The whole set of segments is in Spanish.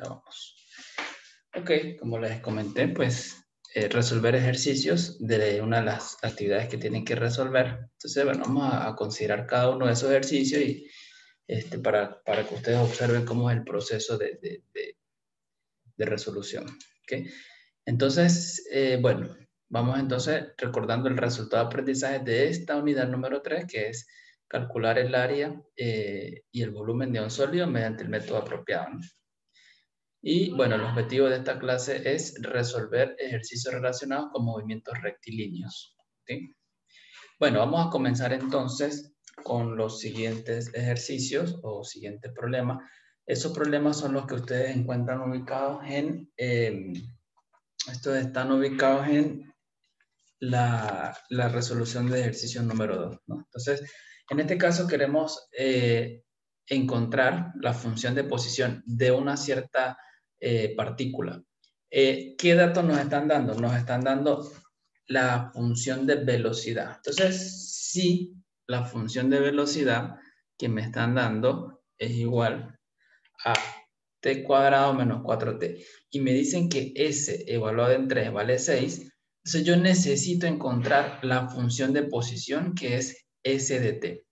Grabamos. Ok, como les comenté, pues resolver ejercicios de una de las actividades que tienen que resolver. Entonces, bueno, vamos a considerar cada uno de esos ejercicios y para que ustedes observen cómo es el proceso de resolución. ¿Okay? Entonces, bueno, vamos entonces recordando el resultado de aprendizaje de esta unidad número 3, que es calcular el área y el volumen de un sólido mediante el método apropiado, ¿no? Y bueno, el objetivo de esta clase es resolver ejercicios relacionados con movimientos rectilíneos. ¿Okay? Bueno, vamos a comenzar entonces con los siguientes ejercicios o siguiente problema. Esos problemas son los que ustedes encuentran ubicados en, estos están ubicados en la resolución de ejercicio número 2, ¿no? Entonces, en este caso queremos encontrar la función de posición de una cierta partícula. ¿Qué datos nos están dando? Nos están dando la función de velocidad. Entonces, si la función de velocidad que me están dando es igual a t cuadrado menos 4t, y me dicen que s evaluado en 3 vale 6, entonces yo necesito encontrar la función de posición que es s de t.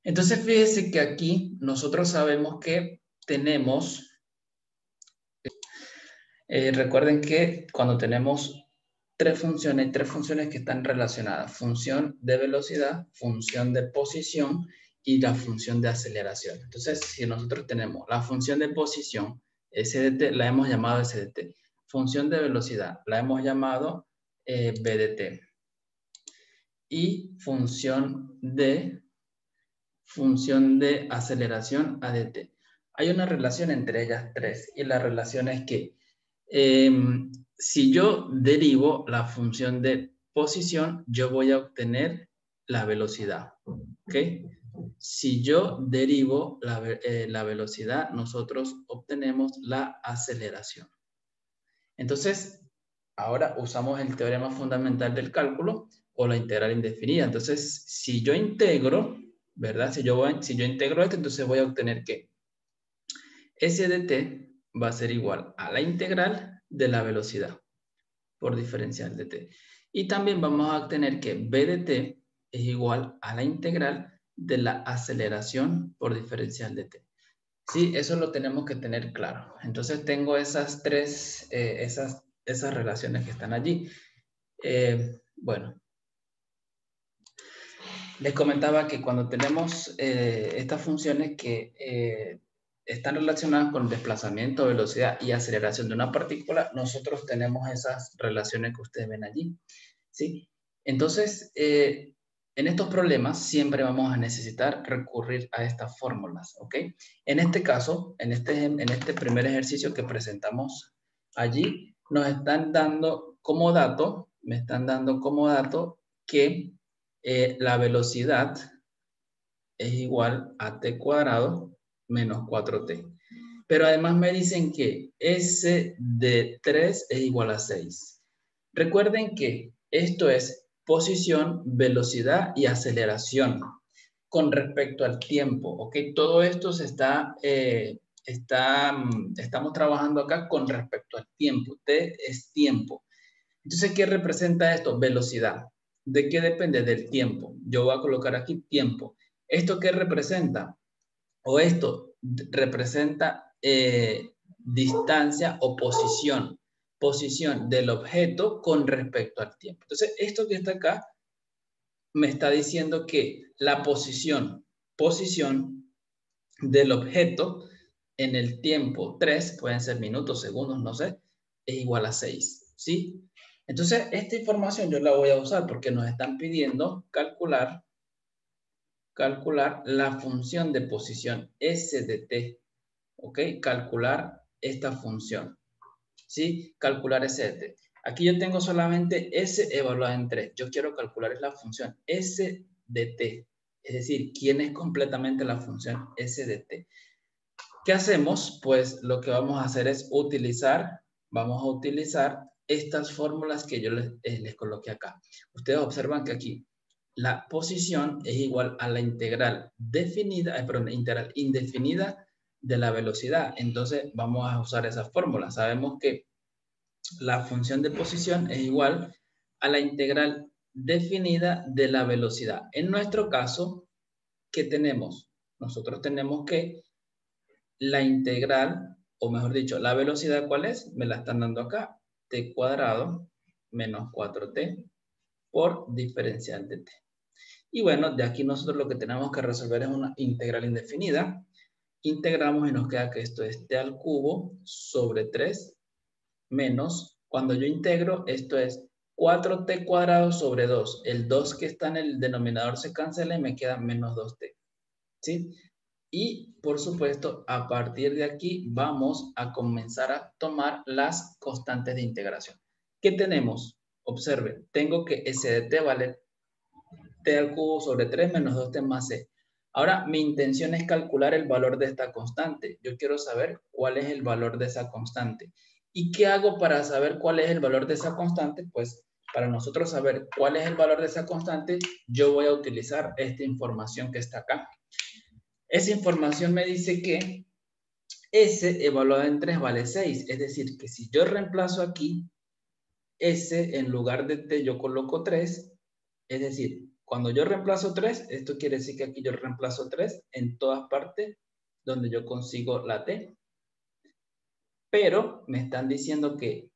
Entonces fíjese que aquí nosotros sabemos que tenemos, recuerden que cuando tenemos tres funciones que están relacionadas: función de velocidad, función de posición y la función de aceleración. Entonces, si nosotros tenemos la función de posición, s de t, la hemos llamado s de t. Función de velocidad, la hemos llamado b de t. Y función de aceleración, a de t. Hay una relación entre ellas tres, y la relación es que si yo derivo la función de posición, yo voy a obtener la velocidad. ¿Ok? Si yo derivo la velocidad, nosotros obtenemos la aceleración. Entonces, ahora usamos el teorema fundamental del cálculo o la integral indefinida. Entonces, si yo integro, ¿verdad? Si yo integro esto, entonces voy a obtener que S de t va a ser igual a la integral de la velocidad por diferencial de t. Y también vamos a obtener que b de t es igual a la integral de la aceleración por diferencial de t. Sí, eso lo tenemos que tener claro. Entonces tengo esas tres, esas relaciones que están allí. Bueno, les comentaba que cuando tenemos estas funciones que están relacionadas con desplazamiento, velocidad y aceleración de una partícula, nosotros tenemos esas relaciones que ustedes ven allí, ¿sí? Entonces, en estos problemas siempre vamos a necesitar recurrir a estas fórmulas, ¿ok? En este caso, en este primer ejercicio que presentamos allí, nos están dando como dato, me están dando como dato que la velocidad es igual a t cuadrado menos 4t. Pero además me dicen que S de 3 es igual a 6. Recuerden que esto es posición, velocidad y aceleración con respecto al tiempo, ¿ok? Todo esto se estamos trabajando acá con respecto al tiempo. T es tiempo. Entonces, ¿qué representa esto? Velocidad. ¿De qué depende? Del tiempo. Yo voy a colocar aquí tiempo. ¿Esto qué representa? O esto representa distancia o posición. Posición del objeto con respecto al tiempo. Entonces, esto que está acá me está diciendo que la posición del objeto en el tiempo 3, pueden ser minutos, segundos, no sé, es igual a 6, ¿sí? Entonces, esta información yo la voy a usar porque nos están pidiendo calcular la función de posición S de t, ¿ok? Calcular esta función, ¿sí? Calcular S de t. Aquí yo tengo solamente S evaluada en 3. Yo quiero calcular la función S de t, es decir, ¿quién es completamente la función S de t? ¿Qué hacemos? Pues lo que vamos a hacer es vamos a utilizar estas fórmulas que yo les coloqué acá. Ustedes observan que aquí la posición es igual a la integral integral indefinida de la velocidad. Entonces vamos a usar esa fórmula. Sabemos que la función de posición es igual a la integral definida de la velocidad. En nuestro caso, ¿qué tenemos? Nosotros tenemos que la integral, o mejor dicho, la velocidad, ¿cuál es? Me la están dando acá. T cuadrado menos 4t por diferencial de t. Y bueno, de aquí nosotros lo que tenemos que resolver es una integral indefinida. Integramos y nos queda que esto es t al cubo sobre 3 menos, cuando yo integro, esto es 4t cuadrado sobre 2. El 2 que está en el denominador se cancela y me queda menos 2t. ¿Sí? Y, por supuesto, a partir de aquí vamos a comenzar a tomar las constantes de integración. ¿Qué tenemos? Observe, tengo que s de t vale t al cubo sobre 3 menos 2t más c. Ahora, mi intención es calcular el valor de esta constante. Yo quiero saber cuál es el valor de esa constante. ¿Y qué hago para saber cuál es el valor de esa constante? Pues, para nosotros saber cuál es el valor de esa constante, yo voy a utilizar esta información que está acá. Esa información me dice que S evaluado en 3 vale 6. Es decir, que si yo reemplazo aquí S en lugar de T, yo coloco 3. Es decir, cuando yo reemplazo 3, esto quiere decir que aquí yo reemplazo 3 en todas partes donde yo consigo la T. Pero me están diciendo que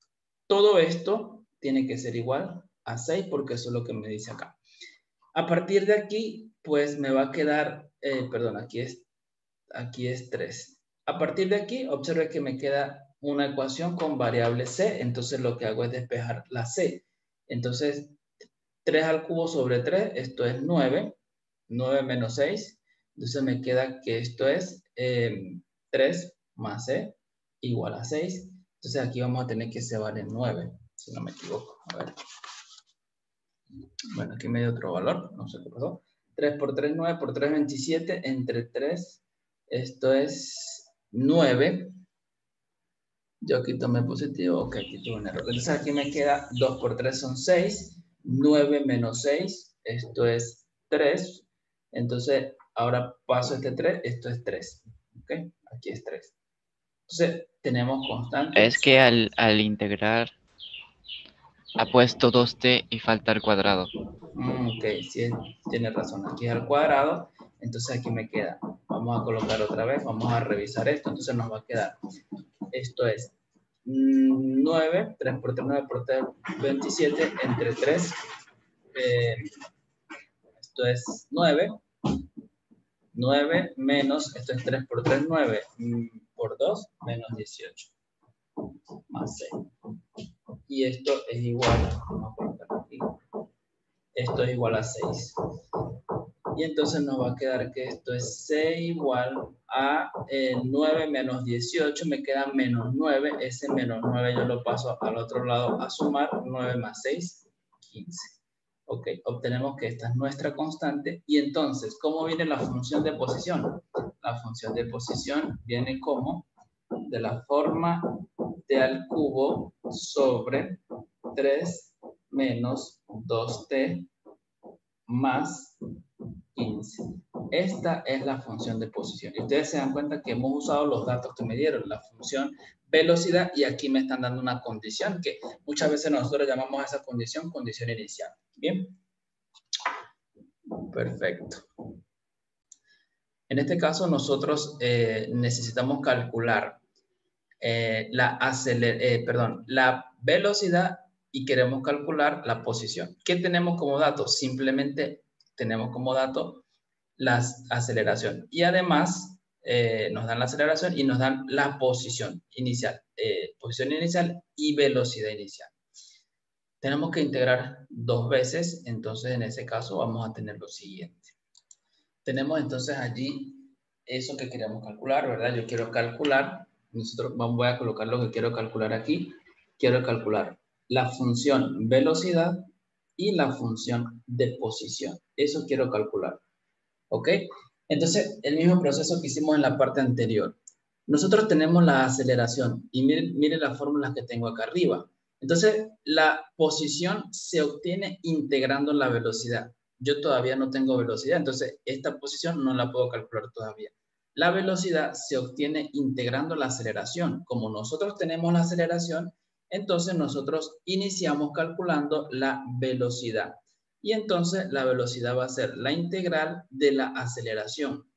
todo esto tiene que ser igual a 6 porque eso es lo que me dice acá. A partir de aquí, pues me va a quedar, perdón, aquí es 3. A partir de aquí, observe que me queda una ecuación con variable c, entonces lo que hago es despejar la c. Entonces, 3 al cubo sobre 3, esto es 9, 9 menos 6, entonces me queda que esto es 3 más c igual a 6, entonces aquí vamos a tener que c vale 9, si no me equivoco. A ver. Bueno, aquí me dio otro valor, no sé qué pasó. 3 por 3, 9 por 3, 27, entre 3, esto es 9. Yo aquí tomé positivo, ok, aquí tuve un error. Entonces aquí me queda 2 por 3 son 6, 9 menos 6, esto es 3. Entonces ahora paso este 3, esto es 3. Ok, aquí es 3. Entonces tenemos constante. Es que al integrar ha puesto 2t y falta el cuadrado. Ok, sí, tiene razón. Aquí es al cuadrado. Entonces aquí me queda. Vamos a colocar otra vez. Vamos a revisar esto. Entonces nos va a quedar. Esto es 9. 3 por 3, 9 por 3, 27. Entre 3. Esto es 9. 9 menos. Esto es 3 por 3, 9. Por 2, menos 18. Más 6. Y esto es igual. Vamos a colocar aquí. Esto es igual a 6. Y entonces nos va a quedar que esto es c igual a 9 menos 18, me queda menos 9, ese menos 9 yo lo paso al otro lado a sumar, 9 más 6, 15. Ok, obtenemos que esta es nuestra constante. Y entonces, ¿cómo viene la función de posición? La función de posición viene como de la forma t al cubo sobre 3 menos 2t más 15. Esta es la función de posición. Y ustedes se dan cuenta que hemos usado los datos que me dieron, la función velocidad, y aquí me están dando una condición que muchas veces nosotros llamamos a esa condición condición inicial. Bien. Perfecto. En este caso nosotros necesitamos calcular la velocidad y queremos calcular la posición. ¿Qué tenemos como dato? Simplemente tenemos como dato la aceleración. Y además nos dan la aceleración y nos dan la posición inicial y velocidad inicial. Tenemos que integrar 2 veces, entonces en ese caso vamos a tener lo siguiente. Tenemos entonces allí eso que queremos calcular, ¿verdad? Yo quiero calcular, voy a colocar lo que quiero calcular aquí. Quiero calcular la función velocidad y la función de posición. Eso quiero calcular. ¿Ok? Entonces, el mismo proceso que hicimos en la parte anterior. Nosotros tenemos la aceleración y miren las fórmulas que tengo acá arriba. Entonces, la posición se obtiene integrando la velocidad. Yo todavía no tengo velocidad, entonces esta posición no la puedo calcular todavía. La velocidad se obtiene integrando la aceleración. Como nosotros tenemos la aceleración, entonces nosotros iniciamos calculando la velocidad. Y entonces la velocidad va a ser la integral de la aceleración.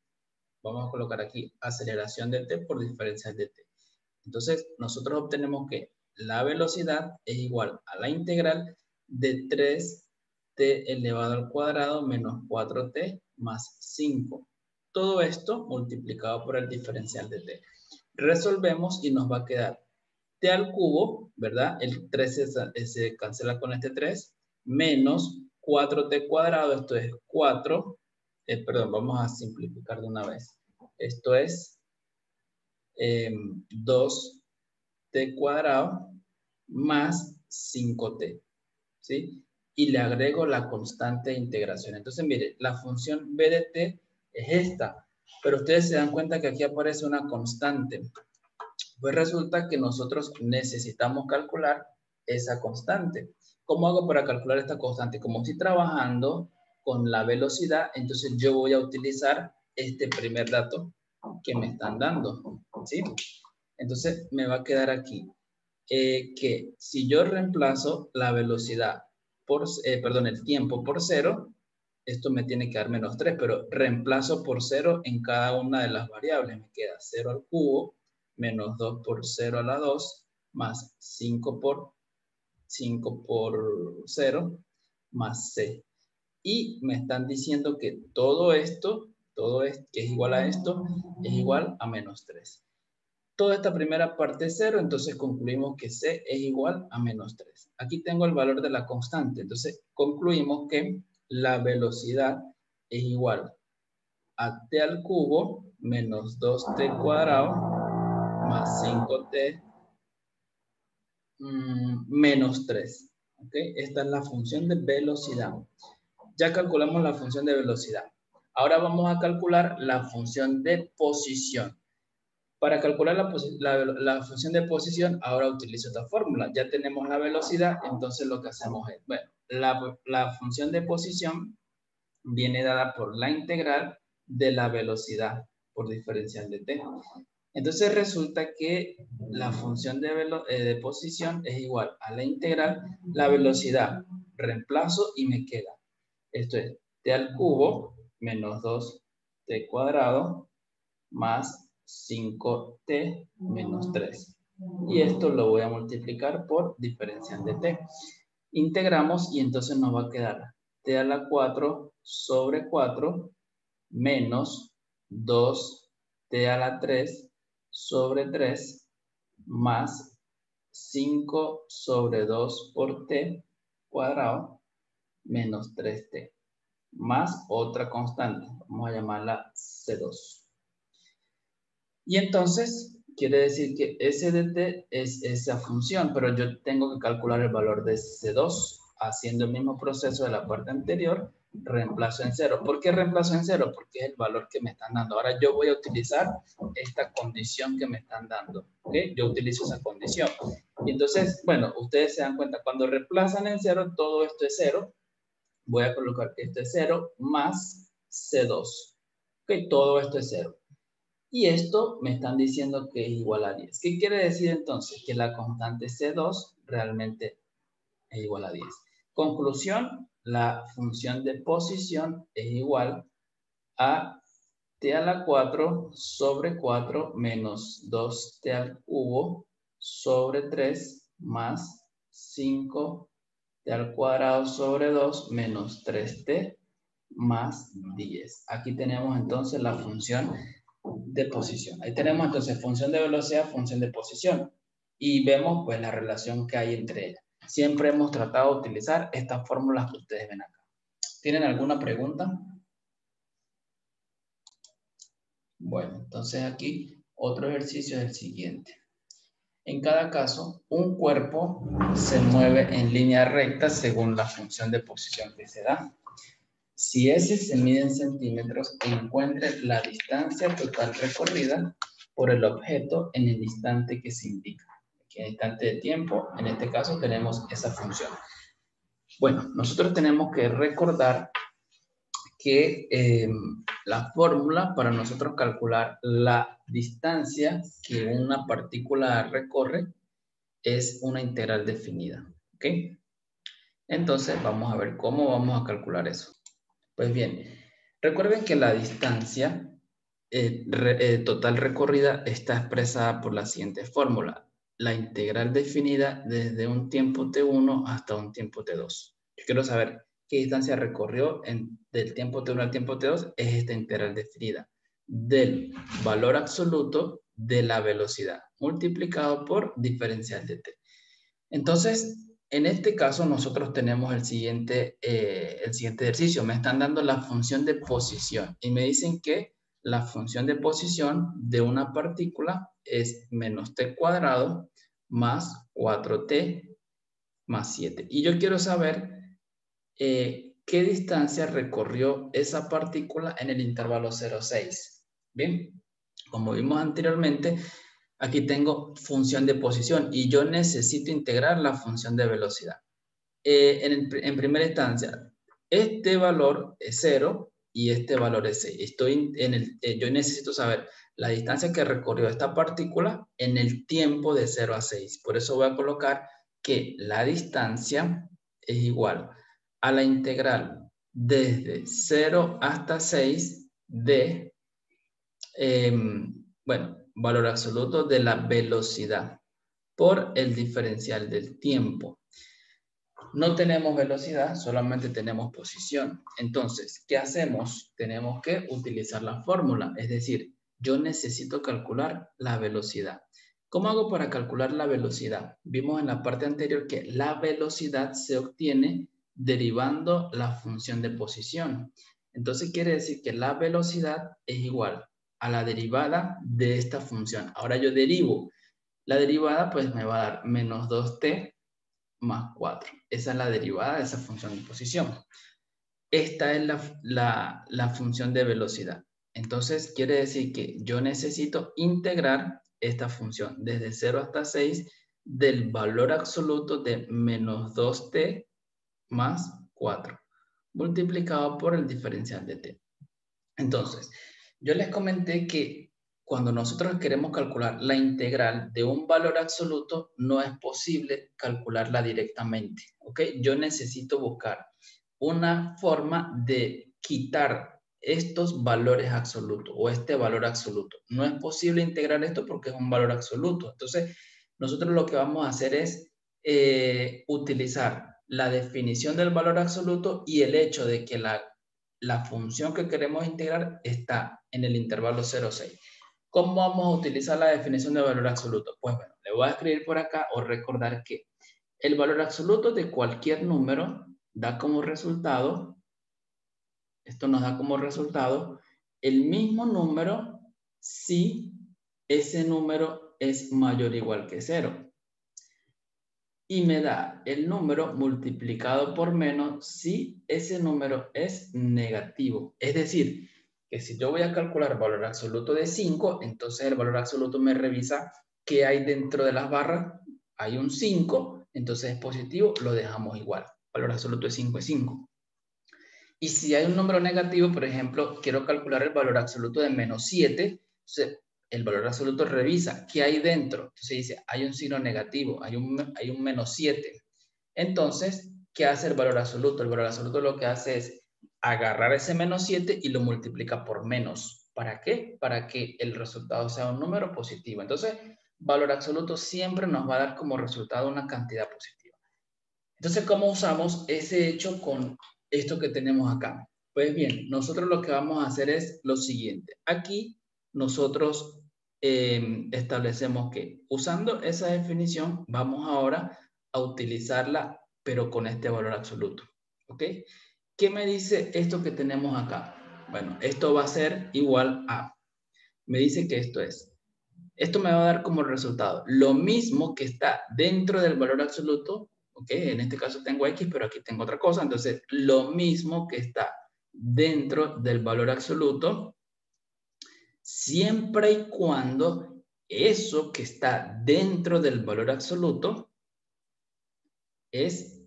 Vamos a colocar aquí aceleración de t por diferencial de t. Entonces nosotros obtenemos que la velocidad es igual a la integral de 3t elevado al cuadrado menos 4t más 5. Todo esto multiplicado por el diferencial de t. Resolvemos y nos va a quedar t al cubo, ¿verdad? El 3 se cancela con este 3, menos 4t cuadrado, esto es 4, perdón, vamos a simplificar de una vez. Esto es 2t cuadrado más 5t, ¿sí? Y le agrego la constante de integración. Entonces, mire, la función b de t es esta, pero ustedes se dan cuenta que aquí aparece una constante. Pues resulta que nosotros necesitamos calcular esa constante. ¿Cómo hago para calcular esta constante? Como estoy trabajando con la velocidad, entonces yo voy a utilizar este primer dato que me están dando, ¿sí? Entonces me va a quedar aquí que si yo reemplazo la velocidad por, perdón, el tiempo por 0, esto me tiene que dar menos 3, pero reemplazo por 0 en cada una de las variables. Me queda 0 al cubo, menos 2 por 0 a la 2, más 5 por 0, más c. Y me están diciendo que todo esto, que es igual a esto, es igual a menos 3. Toda esta primera parte es 0, entonces concluimos que c es igual a menos 3. Aquí tengo el valor de la constante, entonces concluimos que la velocidad es igual a t al cubo menos 2t cuadrado más 5t menos 3. ¿Okay? Esta es la función de velocidad. Ya calculamos la función de velocidad. Ahora vamos a calcular la función de posición. Para calcular la función de posición, ahora utilizo esta fórmula. Ya tenemos la velocidad, entonces lo que hacemos es, bueno, la función de posición viene dada por la integral de la velocidad por diferencial de t. Entonces resulta que la función de posición es igual a la integral, la velocidad, reemplazo y me queda. Esto es t al cubo menos 2t cuadrado más 5t menos 3. Y esto lo voy a multiplicar por diferencial de t. Integramos y entonces nos va a quedar t a la 4 sobre 4 menos 2t a la 3 sobre 3 más 5 sobre 2 por t cuadrado menos 3t más otra constante. Vamos a llamarla C2. Y entonces, quiere decir que S de t es esa función, pero yo tengo que calcular el valor de C2 haciendo el mismo proceso de la parte anterior, reemplazo en 0. ¿Por qué reemplazo en 0? Porque es el valor que me están dando. Ahora yo voy a utilizar esta condición que me están dando. ¿Okay? Yo utilizo esa condición. Y entonces, bueno, ustedes se dan cuenta, cuando reemplazan en 0, todo esto es 0. Voy a colocar que esto es 0 más C2. ¿Okay? Todo esto es 0. Y esto me están diciendo que es igual a 10. ¿Qué quiere decir entonces? Que la constante C2 realmente es igual a 10. Conclusión, la función de posición es igual a t a la 4 sobre 4 menos 2t al cubo sobre 3 más 5t al cuadrado sobre 2 menos 3t más 10. Aquí tenemos entonces la función de posición. Ahí tenemos entonces función de velocidad, función de posición. Y vemos pues la relación que hay entre ellas. Siempre hemos tratado de utilizar estas fórmulas que ustedes ven acá. ¿Tienen alguna pregunta? Bueno, entonces aquí otro ejercicio es el siguiente. En cada caso, un cuerpo se mueve en línea recta según la función de posición que se da. Si S se mide en centímetros, encuentre la distancia total recorrida por el objeto en el instante que se indica. Aquí en el instante de tiempo, en este caso tenemos esa función. Bueno, nosotros tenemos que recordar que la fórmula para nosotros calcular la distancia que una partícula recorre es una integral definida. ¿Ok? Entonces, vamos a ver cómo vamos a calcular eso. Pues bien, recuerden que la distancia total recorrida está expresada por la siguiente fórmula. La integral definida desde un tiempo t1 hasta un tiempo t2. Yo quiero saber qué distancia recorrió del tiempo t1 al tiempo t2. Es esta integral definida del valor absoluto de la velocidad multiplicado por diferencial de t. Entonces, en este caso nosotros tenemos el siguiente ejercicio. Me están dando la función de posición y me dicen que la función de posición de una partícula es menos t cuadrado más 4t más 7. Y yo quiero saber qué distancia recorrió esa partícula en el intervalo 0,6. Bien, como vimos anteriormente, aquí tengo función de posición y yo necesito integrar la función de velocidad. En primera instancia, este valor es 0 y este valor es 6. Yo necesito saber la distancia que recorrió esta partícula en el tiempo de 0 a 6. Por eso voy a colocar que la distancia es igual a la integral desde 0 hasta 6 de, valor absoluto de la velocidad por el diferencial del tiempo. No tenemos velocidad, solamente tenemos posición. Entonces, ¿qué hacemos? Tenemos que utilizar la fórmula, es decir, yo necesito calcular la velocidad. ¿Cómo hago para calcular la velocidad? Vimos en la parte anterior que la velocidad se obtiene derivando la función de posición. Entonces, quiere decir que la velocidad es igual a la derivada de esta función. Ahora yo derivo. La derivada pues me va a dar menos 2t más 4. Esa es la derivada de esa función de posición. Esta es la función de velocidad. Entonces, quiere decir que yo necesito integrar esta función desde 0 hasta 6 del valor absoluto de menos 2t más 4, multiplicado por el diferencial de t. Entonces, yo les comenté que cuando nosotros queremos calcular la integral de un valor absoluto, no es posible calcularla directamente, ¿ok? Yo necesito buscar una forma de quitar estos valores absolutos o este valor absoluto. No es posible integrar esto porque es un valor absoluto. Entonces, nosotros lo que vamos a hacer es utilizar la definición del valor absoluto y el hecho de que la función que queremos integrar está en el intervalo 0,6. ¿Cómo vamos a utilizar la definición de valor absoluto? Pues bueno, le voy a escribir por acá o recordar que el valor absoluto de cualquier número da como resultado, esto nos da como resultado el mismo número si ese número es mayor o igual que 0. Y me da el número multiplicado por menos si ese número es negativo. Es decir, que si yo voy a calcular el valor absoluto de 5, entonces el valor absoluto me revisa qué hay dentro de las barras. Hay un 5, entonces es positivo, lo dejamos igual. El valor absoluto de 5 es 5. Y si hay un número negativo, por ejemplo, quiero calcular el valor absoluto de menos 7, entonces el valor absoluto revisa qué hay dentro. Entonces dice, hay un signo negativo, hay un menos 7. Entonces, ¿qué hace el valor absoluto? El valor absoluto lo que hace es agarrar ese menos 7 y lo multiplica por menos. ¿Para qué? Para que el resultado sea un número positivo. Entonces, valor absoluto siempre nos va a dar como resultado una cantidad positiva. Entonces, ¿cómo usamos ese hecho con esto que tenemos acá? Pues bien, nosotros lo que vamos a hacer es lo siguiente. Aquí nosotros establecemos que usando esa definición vamos ahora a utilizarla, pero con este valor absoluto. ¿Ok? ¿Qué me dice esto que tenemos acá? Bueno, esto va a ser igual a, me dice que esto me va a dar como resultado lo mismo que está dentro del valor absoluto. ¿Ok? En este caso tengo X, pero aquí tengo otra cosa. Entonces, lo mismo que está dentro del valor absoluto, siempre y cuando eso que está dentro del valor absoluto es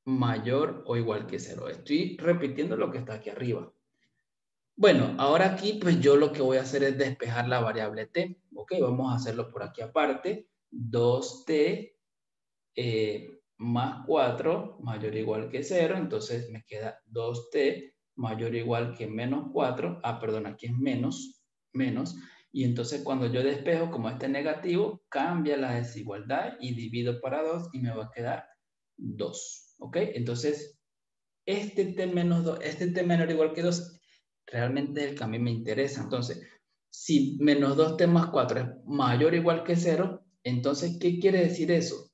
mayor o igual que 0. Estoy repitiendo lo que está aquí arriba. Bueno, ahora aquí pues yo lo que voy a hacer es despejar la variable t. Ok, vamos a hacerlo por aquí aparte. 2t más 4 mayor o igual que 0. Entonces me queda 2t mayor o igual que menos 4. Ah, perdón, aquí es menos. Y entonces cuando yo despejo, como este negativo, cambia la desigualdad y divido para 2 y me va a quedar 2. ¿Ok? Entonces, este t menos 2, este t menor o igual que 2, realmente es el que a mí me interesa. Entonces, si menos 2t más 4 es mayor o igual que 0, entonces, ¿qué quiere decir eso?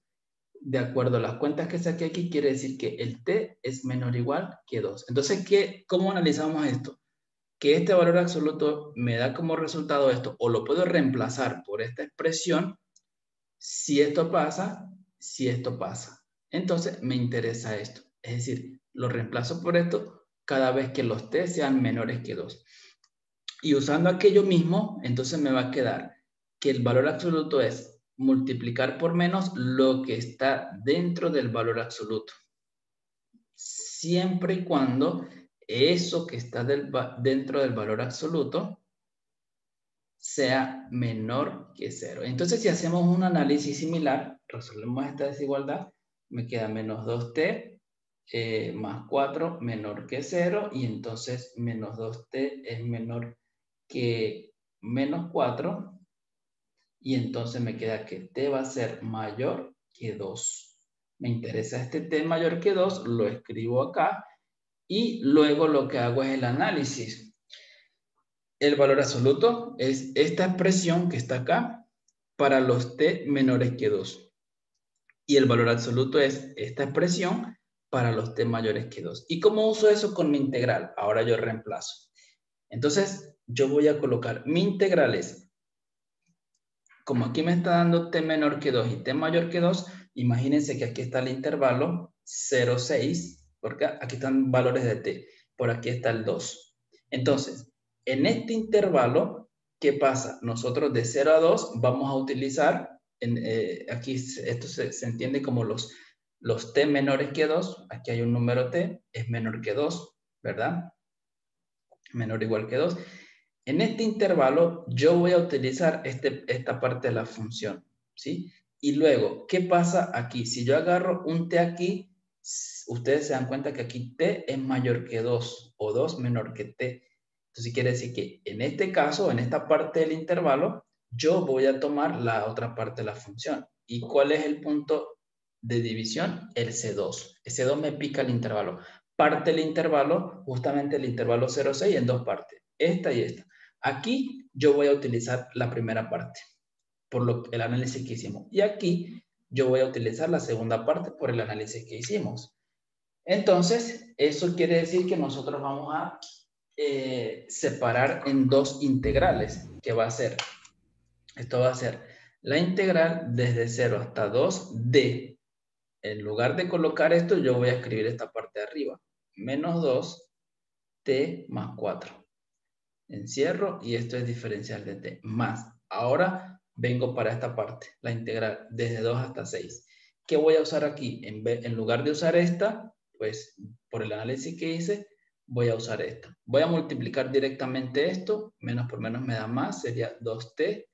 De acuerdo a las cuentas que saqué aquí, quiere decir que el t es menor o igual que 2. Entonces, ¿cómo analizamos esto? Que este valor absoluto me da como resultado esto, o lo puedo reemplazar por esta expresión, si esto pasa, si esto pasa. Entonces, me interesa esto. Es decir, lo reemplazo por esto cada vez que los t sean menores que 2. Y usando aquello mismo, entonces me va a quedar que el valor absoluto es multiplicar por menos lo que está dentro del valor absoluto. Siempre y cuando eso que está dentro del valor absoluto sea menor que 0. Entonces, si hacemos un análisis similar, resolvemos esta desigualdad, me queda menos 2t más 4 menor que 0, y entonces menos 2t es menor que menos 4, y entonces me queda que t va a ser mayor que 2. Me interesa este t mayor que 2, lo escribo acá, y luego lo que hago es el análisis. El valor absoluto es esta expresión que está acá para los t menores que 2. Y el valor absoluto es esta expresión para los t mayores que 2. ¿Y cómo uso eso con mi integral? Ahora yo reemplazo. Entonces, yo voy a colocar mi integral es, como aquí me está dando t menor que 2 y t mayor que 2, imagínense que aquí está el intervalo 0, 6, porque aquí están valores de t. Por aquí está el 2. Entonces, en este intervalo, ¿qué pasa? Nosotros de 0 a 2 vamos a utilizar, aquí esto se entiende como los t menores que 2. Aquí hay un número t, es menor que 2, ¿verdad? Menor o igual que 2. En este intervalo yo voy a utilizar esta parte de la función, ¿sí? Y luego, ¿qué pasa aquí? Si yo agarro un t aquí, ustedes se dan cuenta que aquí t es mayor que 2 o 2 menor que t. Entonces quiere decir que en este caso, en esta parte del intervalo, yo voy a tomar la otra parte de la función. ¿Y cuál es el punto de división? El C2. El C2 me pica el intervalo. Parte el intervalo, justamente el intervalo 0,6 en dos partes, esta y esta. Aquí yo voy a utilizar la primera parte por el análisis que hicimos. Y aquí yo voy a utilizar la segunda parte por el análisis que hicimos. Entonces, eso quiere decir que nosotros vamos a separar en dos integrales, que va a ser, esto va a ser la integral desde 0 hasta 2 de, en lugar de colocar esto, yo voy a escribir esta parte de arriba, menos 2 t más 4. Encierro y esto es diferencial de t más. Ahora vengo para esta parte, la integral desde 2 hasta 6. ¿Qué voy a usar aquí? En lugar de usar esta, pues por el análisis que hice, voy a usar esta. Voy a multiplicar directamente esto, menos por menos me da más, sería 2t,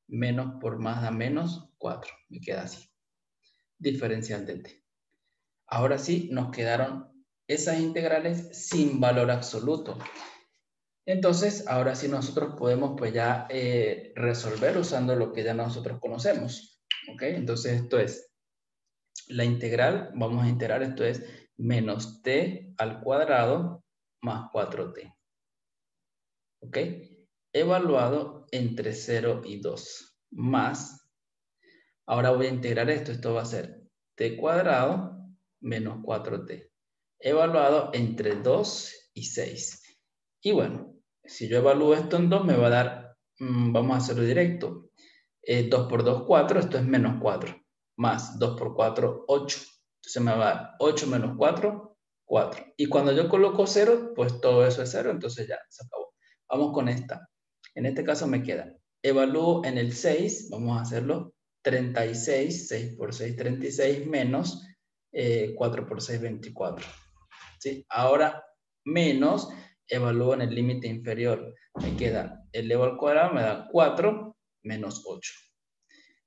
menos por más da menos 4. Me queda así. Diferencial de t. Ahora sí, nos quedaron esas integrales sin valor absoluto. Entonces, ahora sí nosotros podemos pues ya resolver usando lo que ya nosotros conocemos. ¿Ok? Entonces esto es la integral, vamos a integrar, esto es menos t al cuadrado más 4t. ¿Ok? Evaluado entre 0 y 2 más, ahora voy a integrar esto va a ser t cuadrado menos 4t. Evaluado entre 2 y 6. Y bueno, si yo evalúo esto en 2, me va a dar, vamos a hacerlo directo. 2 por 2, 4, esto es menos 4. Más 2 por 4, 8. Entonces me va a dar 8 menos 4, 4. Y cuando yo coloco 0, pues todo eso es 0, entonces ya se acabó. Vamos con esta. En este caso me queda, evalúo en el 6, vamos a hacerlo, 36, 6 por 6, 36, menos 4 por 6, 24. ¿Sí? Ahora, menos, evalúo en el límite inferior. Me queda, elevo al cuadrado, me da 4 menos 8.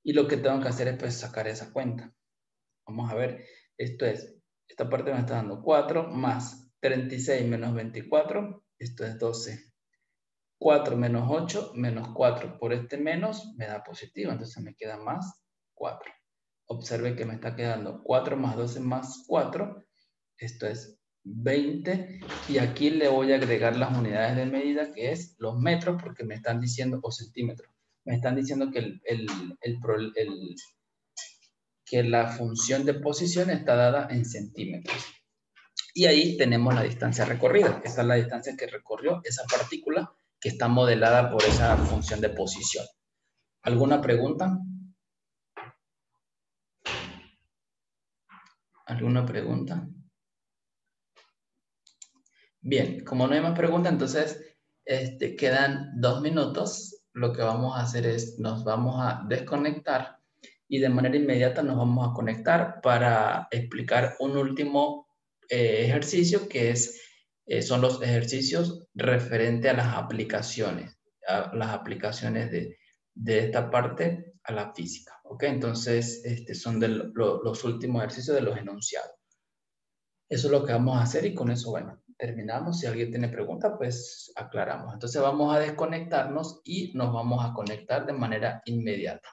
Y lo que tengo que hacer es pues, sacar esa cuenta. Vamos a ver, esto es, esta parte me está dando 4 más 36 menos 24, esto es 12. 4 menos 8 menos 4 por este menos me da positivo, entonces me queda más 4. Observe que me está quedando 4 más 12 más 4, esto es 20, y aquí le voy a agregar las unidades de medida, que es los metros, porque me están diciendo, o centímetros, me están diciendo que que la función de posición está dada en centímetros. Y ahí tenemos la distancia recorrida. Esta es la distancia que recorrió esa partícula que está modelada por esa función de posición. ¿Alguna pregunta? ¿Alguna pregunta? Bien, como no hay más preguntas, entonces quedan 2 minutos. Lo que vamos a hacer es, nos vamos a desconectar y de manera inmediata nos vamos a conectar para explicar un último ejercicio que es, son los ejercicios referente a las aplicaciones de esta parte a la física. ¿Ok? Entonces, son los últimos ejercicios de los enunciados. Eso es lo que vamos a hacer y con eso, bueno, terminamos. Si alguien tiene preguntas, pues aclaramos. Entonces vamos a desconectarnos y nos vamos a conectar de manera inmediata.